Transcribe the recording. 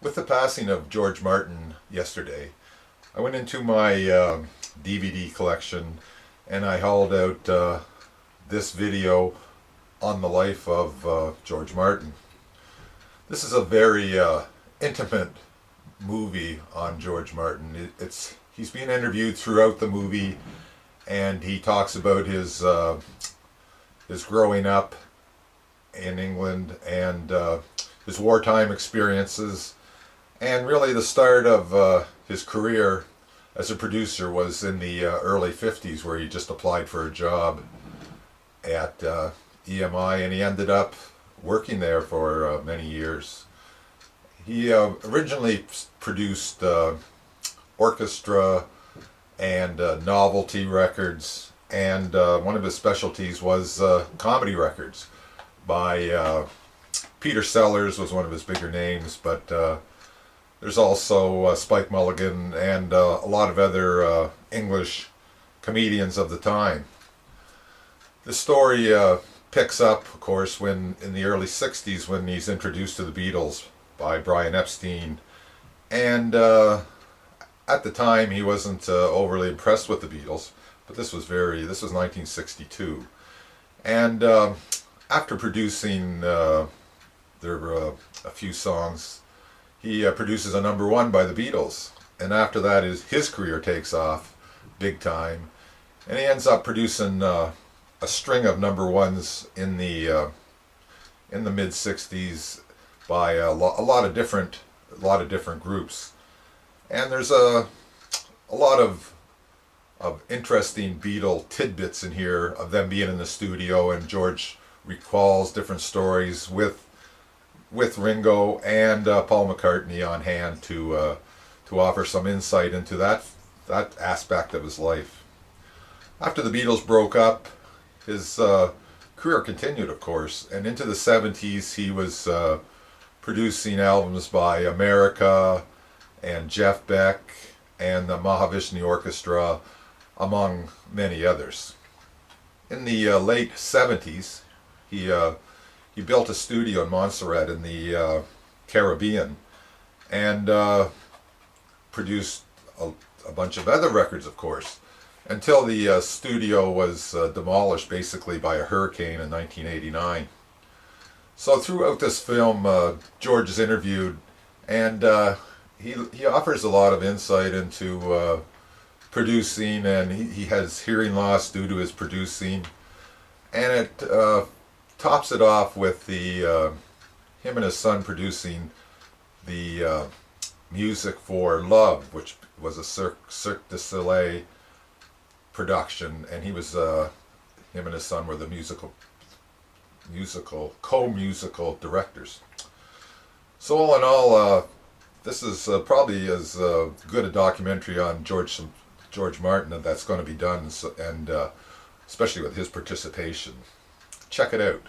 With the passing of George Martin yesterday, I went into my DVD collection and I hauled out this video on the life of George Martin. This is a very intimate movie on George Martin. He's being interviewed throughout the movie, and he talks about his growing up in England and his wartime experiences, and really the start of his career as a producer was in the early 50s, where he just applied for a job at EMI, and he ended up working there for many years. He originally produced orchestra and novelty records, and one of his specialties was comedy records by Peter Sellers was one of his bigger names, but there's also Spike Mulligan and a lot of other English comedians of the time. The story picks up, of course, when in the early 60s, when he's introduced to the Beatles by Brian Epstein, and at the time he wasn't overly impressed with the Beatles, but this was 1962, and after producing a few songs, he produces a number one by the Beatles, and after that his career takes off big time, and he ends up producing a string of number ones in the mid 60s by a lot of different groups, and there's a lot of interesting Beatle tidbits in here of them being in the studio, and George recalls different stories with Ringo and Paul McCartney on hand to offer some insight into that aspect of his life. After the Beatles broke up, his career continued, of course, and into the 70s he was producing albums by America and Jeff Beck and the Mahavishnu Orchestra, among many others. In the late 70s, he built a studio in Montserrat in the Caribbean, and produced a bunch of other records, of course, until the studio was demolished basically by a hurricane in 1989. So throughout this film, George is interviewed, and he offers a lot of insight into producing, and he has hearing loss due to his producing, and it tops it off with him and his son producing the music for Love, which was a Cirque du Soleil production, and him and his son were the co-musical directors. So all in all, this is probably as good a documentary on George Martin that's going to be done, and especially with his participation. Check it out.